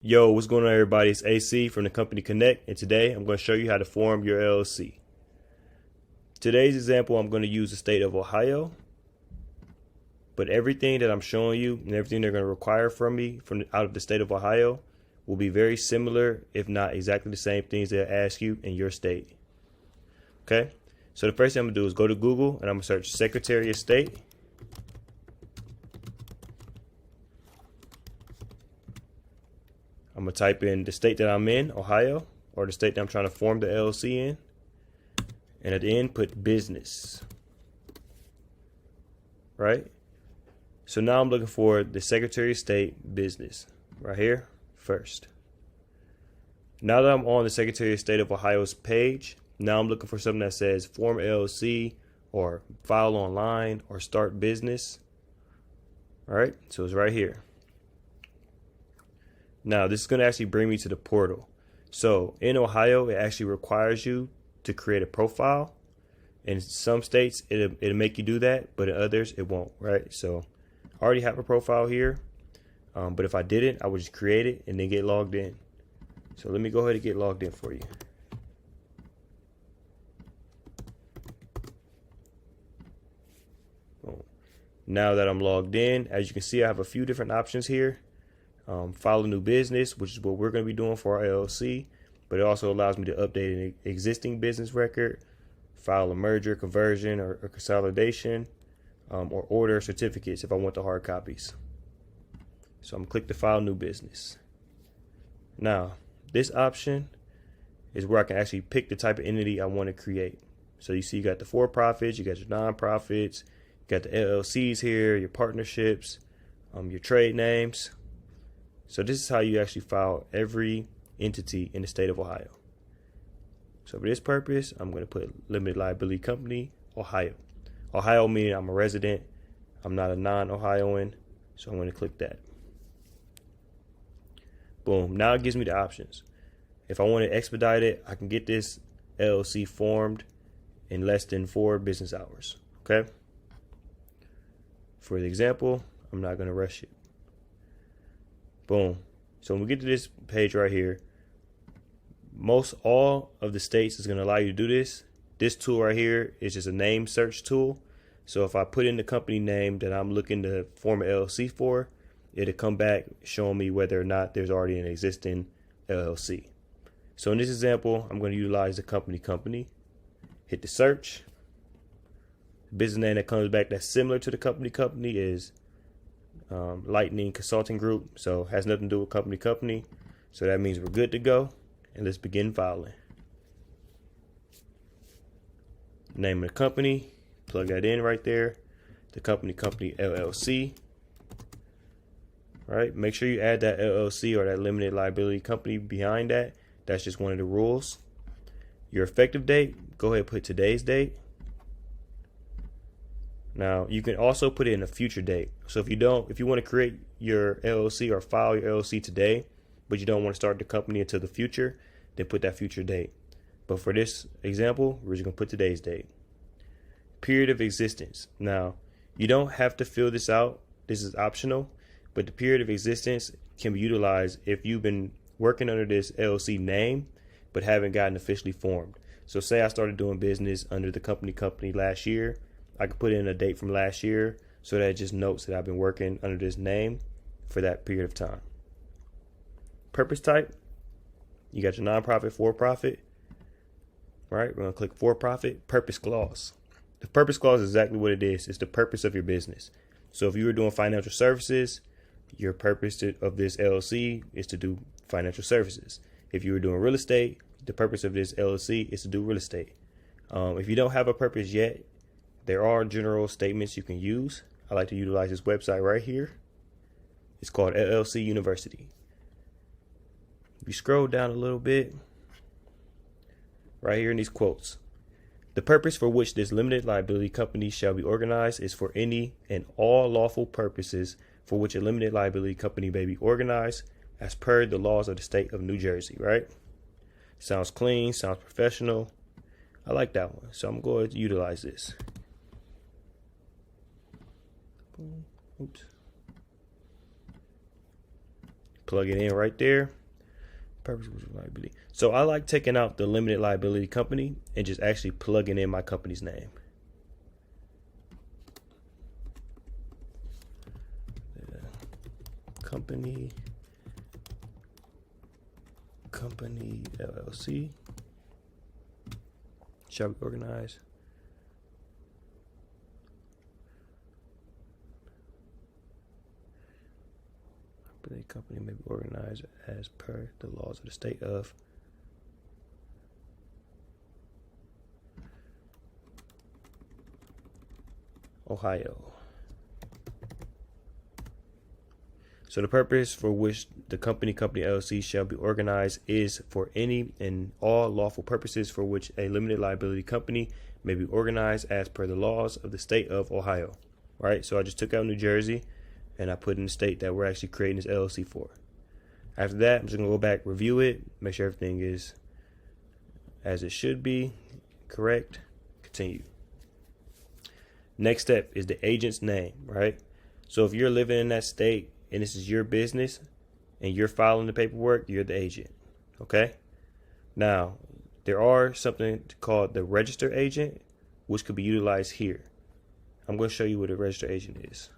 Yo, what's going on, everybody? It's AC from the company Connect, and today I'm going to show you how to form your LLC. Today's example, I'm going to use the state of Ohio, but everything that I'm showing you and everything they're going to require from me out of the state of Ohio will be very similar, if not exactly the same things they'll ask you in your state. Okay, so the first thing I'm going to do is go to Google and I'm going to search Secretary of State. I'm going to type in the state that I'm in, Ohio, or the state that I'm trying to form the LLC in. And at the end, put business. Right? So now I'm looking for the Secretary of State business. Right here, first. Now that I'm on the Secretary of State of Ohio's page, now I'm looking for something that says form LLC or file online or start business. All right, so it's right here. Now, this is going to actually bring me to the portal. So in Ohio, it actually requires you to create a profile. In some states, it'll make you do that, but in others, it won't, right? So I already have a profile here, but if I didn't, I would just create it and then get logged in. So let me go ahead and get logged in for you. Now that I'm logged in, as you can see, I have a few different options here. File a new business, which is what we're going to be doing for our LLC, but it also allows me to update an existing business record, file a merger, conversion, or consolidation, or order certificates if I want the hard copies. So I'm going to click to file new business. Now, this option is where I can actually pick the type of entity I want to create. So you see you got the for-profits, you got your non-profits, you got the LLCs here, your partnerships, your trade names. So this is how you actually file every entity in the state of Ohio. So for this purpose, I'm going to put limited liability company, Ohio. Ohio meaning I'm a resident. I'm not a non-Ohioan. So I'm going to click that. Boom. Now it gives me the options. If I want to expedite it, I can get this LLC formed in less than 4 business hours. Okay. For the example, I'm not going to rush it. Boom. So when we get to this page right here, most all of the states is going to allow you to do this. This tool right here is just a name search tool. So if I put in the company name that I'm looking to form an LLC for, it'll come back showing me whether or not there's already an existing LLC. So in this example, I'm going to utilize the company. Hit the search. The business name that comes back that's similar to the company is Lightning Consulting Group, so has nothing to do with company. So that means we're good to go, and let's begin filing. Name of the company, plug that in right there. The company LLC. All right, make sure you add that LLC or that limited liability company behind that. That's just one of the rules. Your effective date, go ahead and put today's date. Now, you can also put it in a future date. So if you want to create your LLC or file your LLC today, but you don't want to start the company until the future, then put that future date. But for this example, we're just going to put today's date. Period of existence. Now, you don't have to fill this out. This is optional, but the period of existence can be utilized if you've been working under this LLC name, but haven't gotten officially formed. So say I started doing business under the company last year. I could put in a date from last year so that it just notes that I've been working under this name for that period of time. Purpose type, you got your nonprofit, for-profit. Right, we're going to click for-profit. Purpose clause. The purpose clause is exactly what it is. It's the purpose of your business. So if you were doing financial services, your purpose of this LLC is to do financial services. If you were doing real estate, the purpose of this LLC is to do real estate. If you don't have a purpose yet, there are general statements you can use. I like to utilize this website right here. It's called LLC University. If you scroll down a little bit, right here in these quotes, the purpose for which this limited liability company shall be organized is for any and all lawful purposes for which a limited liability company may be organized as per the laws of the state of New Jersey, right? Sounds clean, sounds professional. I like that one. So I'm going to utilize this. Oops. plug it in right there. Purpose of liability. So I like taking out the limited liability company and just actually plugging in my company's name. Company LLC shall be organized the company may be organized as per the laws of the state of Ohio. So the purpose for which the company LLC shall be organized is for any and all lawful purposes for which a limited liability company may be organized as per the laws of the state of Ohio. Right? So I just took out New Jersey and I put in the state that we're actually creating this LLC for. After that, I'm just going to go back, review it, make sure everything is as it should be, correct, continue. Next step is the agent's name, right? So if you're living in that state and this is your business and you're filing the paperwork, you're the agent, okay? Now, there are something called the registered agent, which could be utilized here. I'm going to show you what a registered agent is.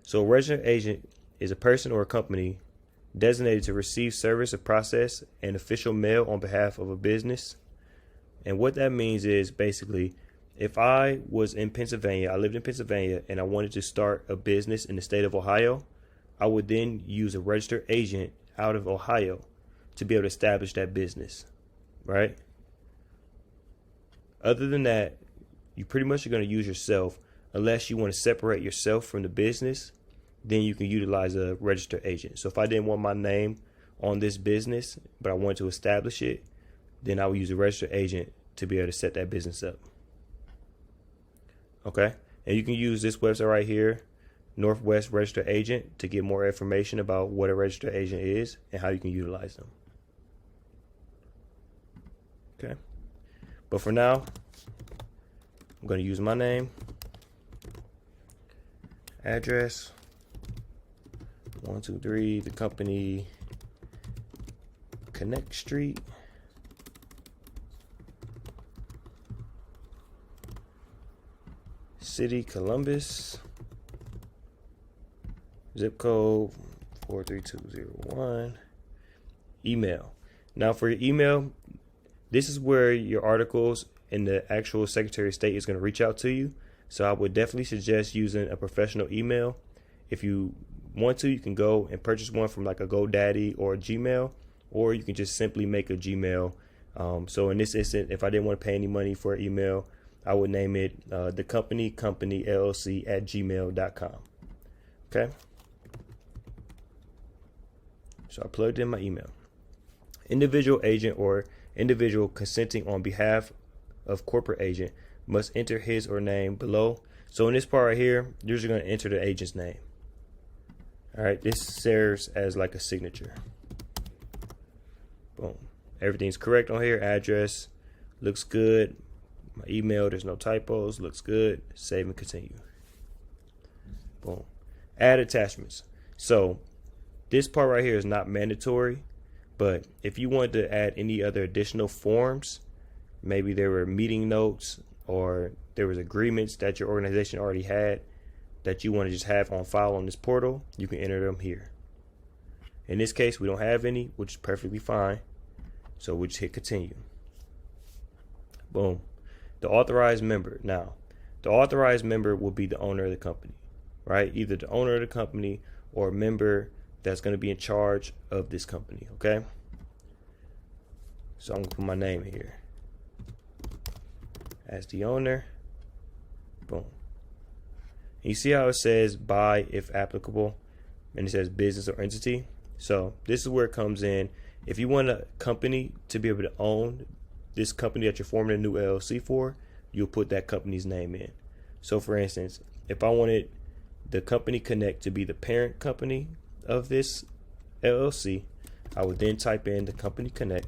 So a registered agent is a person or a company designated to receive service or process an official mail on behalf of a business. And what that means is basically, if I was in Pennsylvania, I lived in Pennsylvania, and I wanted to start a business in the state of Ohio, I would then use a registered agent out of Ohio to be able to establish that business, right? Other than that, you pretty much are going to use yourself. Unless you want to separate yourself from the business, then you can utilize a registered agent. So if I didn't want my name on this business, but I wanted to establish it, then I would use a registered agent to be able to set that business up. Okay? And you can use this website right here, Northwest Registered Agent, to get more information about what a registered agent is and how you can utilize them. Okay? But for now, I'm going to use my name, address, 123, the company, Connect Street, City, Columbus, zip code 43201, email. Now for your email, this is where your articles and the actual Secretary of State is going to reach out to you. So I would definitely suggest using a professional email. If you want to, you can go and purchase one from like a GoDaddy or a Gmail, or you can just simply make a Gmail. So in this instance, if I didn't want to pay any money for an email, I would name it the company LLC at gmail.com. Okay. So I plugged in my email. Individual agent or individual consenting on behalf of corporate agent must enter his or name below. So in this part right here, you're just going to enter the agent's name. All right, this serves as like a signature. Boom. Everything's correct on here. Address looks good. My email, there's no typos, looks good. Save and continue. Boom. Add attachments. So this part right here is not mandatory, but if you wanted to add any other additional forms, maybe there were meeting notes or there was agreements that your organization already had that you want to just have on file on this portal, you can enter them here. In this case, we don't have any, which is perfectly fine. So we just hit continue. Boom. The authorized member. Now, the authorized member will be the owner of the company, right? Either the owner of the company or a member that's going to be in charge of this company, okay? So I'm going to put my name here as the owner. Boom. You see how it says by if applicable, and it says business or entity. So this is where it comes in. If you want a company to be able to own this company that you're forming a new LLC for, you'll put that company's name in. So for instance, if I wanted the company Connect to be the parent company of this LLC, I would then type in the company Connect,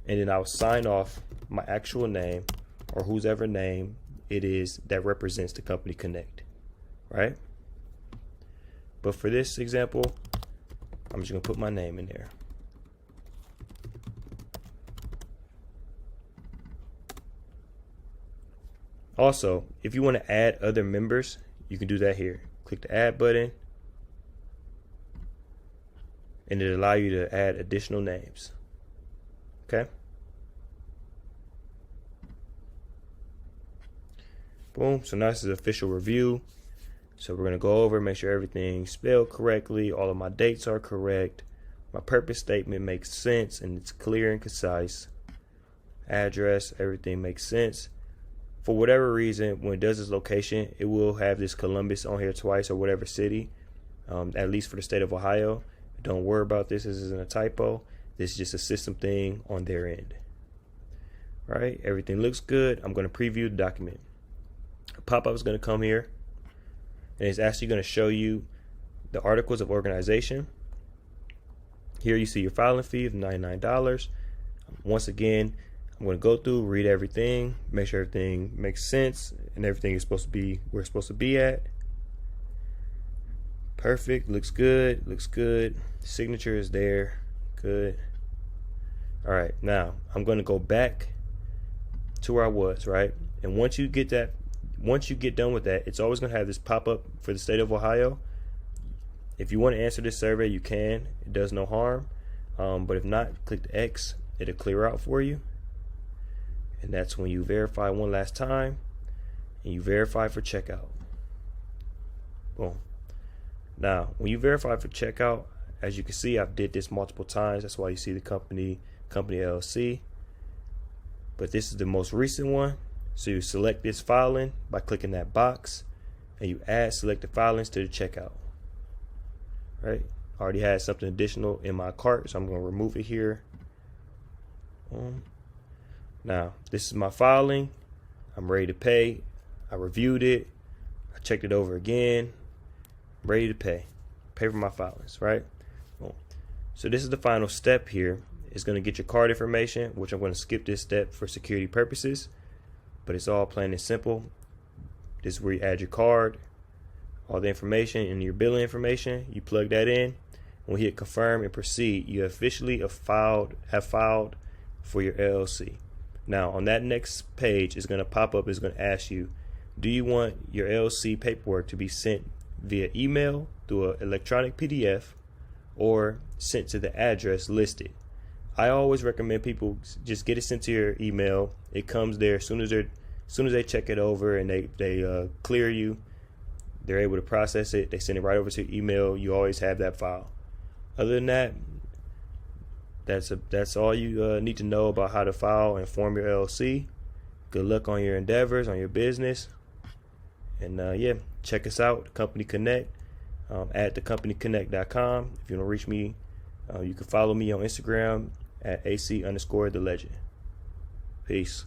and then I'll sign off my actual name or whosever name it is that represents the company Connect, right? But for this example, I'm just gonna put my name in there. Also, if you want to add other members, you can do that here. Click the add button, and it'll allow you to add additional names. Okay. Boom. So now this is official review. So we're going to go over, make sure everything's spelled correctly. All of my dates are correct. My purpose statement makes sense and it's clear and concise. Address, everything makes sense. For whatever reason, when it does this location, it will have this Columbus on here twice, or whatever city, at least for the state of Ohio. Don't worry about this. This isn't a typo. This is just a system thing on their end. All right, everything looks good. I'm going to preview the document. A pop-up is going to come here, and it's actually going to show you the articles of organization. Here you see your filing fee of $99. Once again, I'm going to go through, read everything, make sure everything makes sense, and everything is supposed to be where it's supposed to be at. Perfect. Looks good. Looks good. Signature is there. Good. All right. Now I'm going to go back to where I was, right? And once you get done with that, it's always going to have this pop up for the state of Ohio. If you want to answer this survey, you can. It does no harm. But if not, click the X. It'll clear out for you. And that's when you verify one last time, and you verify for checkout. Boom. Now, when you verify for checkout, as you can see, I've did this multiple times. That's why you see the company LLC. But this is the most recent one. So you select this filing by clicking that box, and you add selected filings to the checkout. Right? I already had something additional in my cart, so I'm going to remove it here. Now, this is my filing. I'm ready to pay. I reviewed it. I checked it over again. I'm ready to pay. Pay for my filings, right? Boom. So this is the final step here. It's going to get your card information, which I'm going to skip this step for security purposes. But it's all plain and simple. This is where you add your card, all the information, and your billing information. You plug that in. When we hit confirm and proceed, you officially have filed for your LLC. Now, on that next page, it's going to pop up. It's going to ask you, do you want your LLC paperwork to be sent via email through an electronic PDF or sent to the address listed? I always recommend people just get it sent to your email. It comes there as soon as they check it over and they clear you. They're able to process it. They send it right over to your email. You always have that file. Other than that, that's all you need to know about how to file and form your LLC. Good luck on your endeavors, on your business. And yeah, check us out, Company Connect, at thecompanyconnect.com. If you want to reach me, you can follow me on Instagram at AC_the legend. Peace.